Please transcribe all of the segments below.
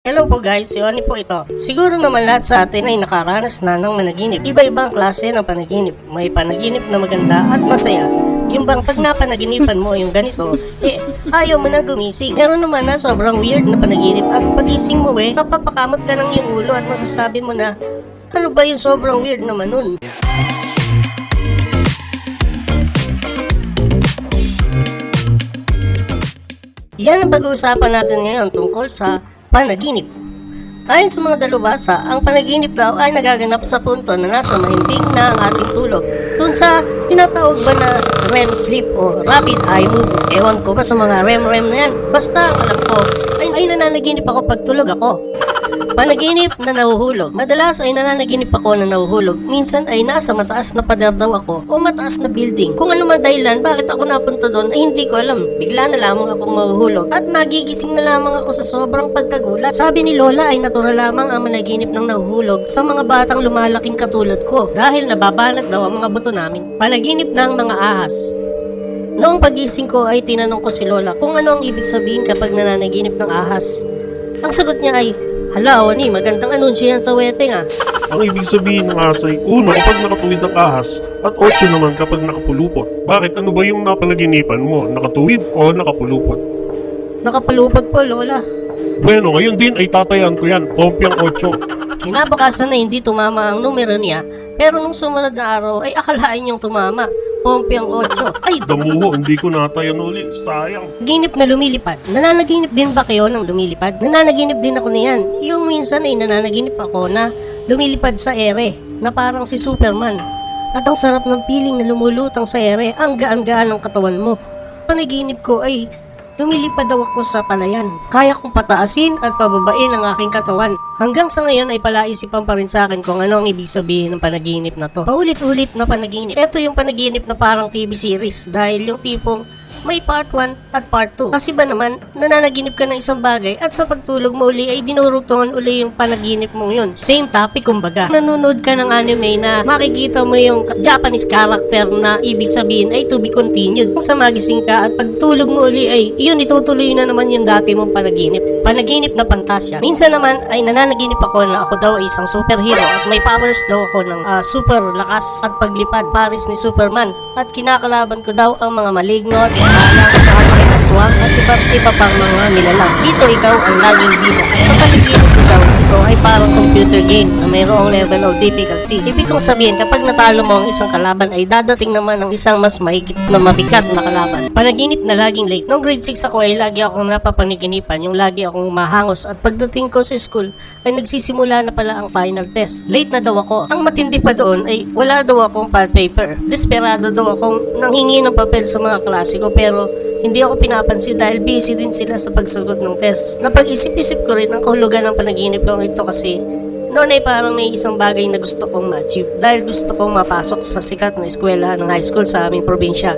Hello po guys, si Oni po ito. Siguro naman lahat sa atin ay nakaranas na ng managinip. Iba-ibang klase ng panaginip. May panaginip na maganda at masaya. Yung bang pag napanaginipan mo yung ganito, ayaw mo na gumising. Meron naman na sobrang weird na panaginip at pagising mo napapakamot ka ng iyong ulo at masasabi mo na, ano ba yung sobrang weird naman nun? Yan ang pag-uusapan natin ngayon tungkol sa panaginip. Ayon sa mga dalubhasa, ang panaginip daw ay nagaganap sa punto na nasa mahimbing na ang ating tulog. Dun sa tinatawag ba na REM sleep o rapid eye movement. Ewan ko ba sa mga REM na yan. Basta ang alam ko ay nananaginip ako pag tulog ako. Panaginip na nahuhulog. Madalas ay nananaginip ako na nahuhulog. Minsan ay nasa mataas na pader daw ako o mataas na building. Kung ano man dahilan bakit ako napunta doon ay hindi ko alam. Bigla na lamang akong mahuhulog at nagigising na lamang ako sa sobrang pagkagulat. Sabi ni Lola ay natural lamang ang managinip ng nahuhulog sa mga batang lumalaking katulad ko dahil nababanat daw ang mga buto namin. Panaginip ng mga ahas. Noong pagising ko ay tinanong ko si Lola kung ano ang ibig sabihin kapag nananaginip ng ahas. Ang sagot niya ay, hala, Oni, magandang anunsyo yan sa wedding ah. Ang ibig sabihin ng ahas ay 1 kapag nakatuwid ang ahas at 8 naman kapag nakapulupot. Bakit? Ano ba yung napanaginipan mo? Nakatuwid o nakapulupot? Nakapalupot po, Lola. Bueno, ngayon din ay tatayan ko yan. Kompyang 8. Kinabukasan na hindi tumama ang numero niya, pero nung sumunod na araw ay akalain niyang tumama. Pompiang 8. Ay, Damuho, hindi ko natayan ulit. Sayang. ginip na lumilipad. Nananaginip din ba kayo ng lumilipad? Nananaginip din ako niyan. Yung minsan ay nananaginip ako na lumilipad sa ere, na parang si Superman. At ang sarap ng piling na lumulutang sa ere, ang gaan-gaan ng katawan mo. Panaginip ko ay lumilipad daw ako sa palayan. Kaya kong pataasin at pababain ang aking katawan. Hanggang sa ngayon ay palaisipan pa rin sa akin kung ano ang ibig sabihin ng panaginip na to. Paulit-ulit na panaginip. Ito yung panaginip na parang TV series dahil yung tipong may part 1 at part 2. Kasi ba naman, nananaginip ka ng isang bagay at sa pagtulog mo uli ay dinurugtungan uli yung panaginip mo yun. Same topic kumbaga. Nanonood ka ng anime na makikita mo yung Japanese character na ibig sabihin ay to be continued. Sa magising ka at pagtulog mo uli ay yun, itutuloy na naman yung dati mong panaginip. Panaginip na pantasya. Minsan naman ay nananaginip ako na ako daw ay isang superhero at may powers daw ako ng super lakas at paglipad pares ni Superman at kinakalaban ko daw ang mga maligno at aswang at iba't iba pang mga nilalang. Dito ikaw ang laging bida. Sa panaginip ko daw ito ay parang computer game na mayroong level of difficulty. Ibig kong sabihin kapag natalo mo ang isang kalaban ay dadating naman ang isang mas mahigit na mabigat na kalaban. Panaginip na laging late. Noong grade 6 ako ay lagi akong napapaniginipan, yung lagi akong mahangos at pagdating ko sa school ay nagsisimula na pala ang final test. Late na daw ako. Ang matindi pa doon ay wala daw akong pad paper. Desperado daw akong nanghingi ng papel sa mga klase ko pero hindi ako pinapansin dahil busy din sila sa pagsagot ng test. Napag-isip-isip ko rin ang kahulugan ng panaginip ko ito kasi noon ay parang may isang bagay na gusto kong ma-achieve dahil gusto kong mapasok sa sikat na eskwela ng high school sa aming probinsya.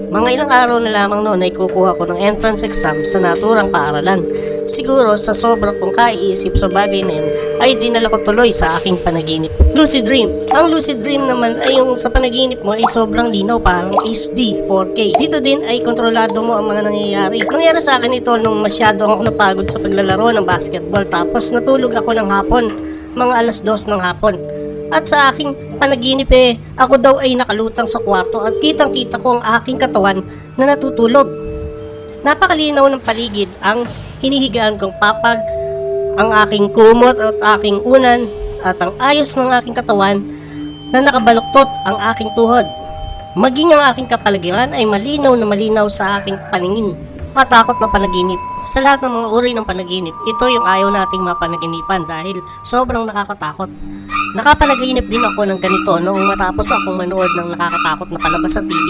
Mga ilang araw na lamang noon ay kukuha ko ng entrance exam sa naturang paaralan. Siguro sa sobrang kong kaiisip sa bagay na yun ay dinala ko tuloy sa aking panaginip. Lucid dream. Ang lucid dream naman ay yung sa panaginip mo ay sobrang linaw parang HD 4K. Dito din ay kontrolado mo ang mga nangyayari. Nangyari sa akin ito nung masyado ako napagod sa paglalaro ng basketball tapos natulog ako ng hapon, mga 2:00 ng hapon. At sa aking panaginip ako daw ay nakalutang sa kwarto at kitang-kita ko ang aking katawan na natutulog. Napakalinaw ng paligid, ang hinihigaan kong papag, ang aking kumot at aking unan at ang ayos ng aking katawan na nakabaluktot ang aking tuhod. Maging ang aking kapaligiran ay malinaw na malinaw sa aking paningin. Matakot na panaginip. Sa lahat ng mga uri ng panaginip, ito yung ayaw nating mapanaginipan dahil sobrang nakakatakot. Nakapanaginip din ako ng ganito noong matapos akong manood ng nakakatakot na palabas sa TV.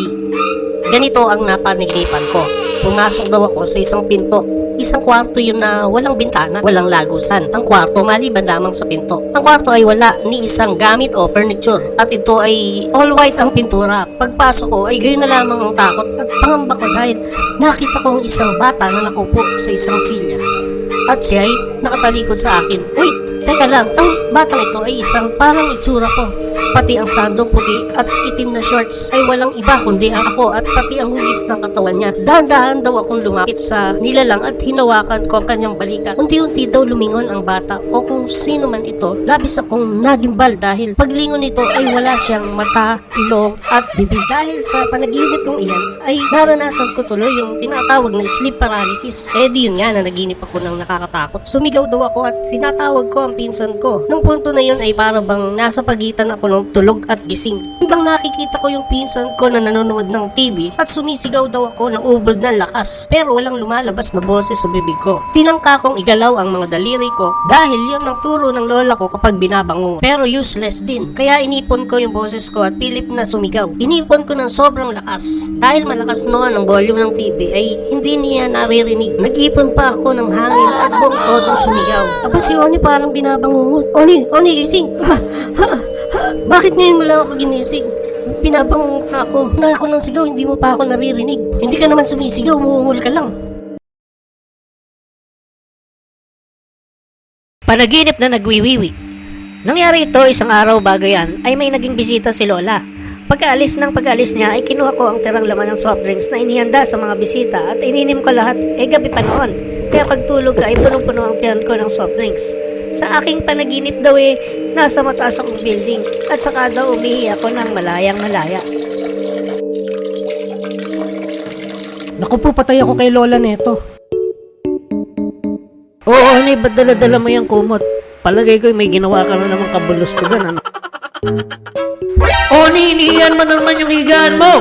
Ganito ang napanaginipan ko. Pumasok daw ako sa isang pinto. Isang kwarto yun na walang bintana, walang lagusan. Ang kwarto maliban lamang sa pinto. Ang kwarto ay wala ni isang gamit o furniture. At ito ay all white ang pintura. Pagpasok ko ay gayon na lamang ang takot at pangamba ko dahil nakita ko ang isang bata na nakupo sa isang silya. At siya ay nakatalikod sa akin. Uy, teka lang, ang batang ito ay isang parang itsura ko. Pati ang sandong puti at itim na shorts ay walang iba kundi ako at pati ang hugis ng katawan niya. Dahan-dahan daw akong lumapit sa nilalang at hinawakan ko ang kanyang balikat. Unti-unti daw lumingon ang bata o kung sino man ito. Labis akong nagimbal dahil paglingon nito ay wala siyang mata, ilong at bibig. Dahil sa panaginip kong iyan ay naranasan ko tuloy yung tinatawag na sleep paralysis. Di yun nga na naginip ako ng nakakatakot. Sumigaw daw ako at tinatawag ko ang pinsan ko. Nung punto na yun ay para bang nasa pagitan ako ng tulog at gising. Hanggang nakikita ko yung pinsan ko na nanonood ng TV at sumisigaw daw ako ng ubod na lakas pero walang lumalabas na boses sa bibig ko. Tinangka kong igalaw ang mga daliri ko dahil yun ang turo ng lola ko kapag binabango. Pero useless din. Kaya inipon ko yung boses ko at pilit na sumigaw. Inipon ko ng sobrang lakas. Dahil malakas noon ang volume ng TV ay hindi niya naririnig. Nag-ipon pa ako ng hangin at buong todong sumigaw. Aba si Oni parang binabangungot. Oni gising! Bakit ngayon mo lang ako ginising? Pinabangungot na ako. Na ako ng sigaw, hindi mo pa ako naririnig. Hindi ka naman sumisigaw, umuungol ka lang. Panaginip na nagwiwiwi. Nangyari ito isang araw bago yan ay may naging bisita si Lola. Pagkaalis niya ay kinuha ko ang tirang laman ng soft drinks na inihanda sa mga bisita at ininim ko lahat gabi pa noon. Kaya pagtulog ka ay punong-puno ang tiyan ko ng soft drinks. Sa aking panaginip daw nasa mataas akong building at saka daw umihi ako ng malayang-malaya. Naku po, patay ako kay Lola neto. Oo, ba't dala-dala mo yung kumot? Palagay ko may ginawa ka na namang kabulustugan, ano? Oni, iniiyan mo naman yung higaan mo!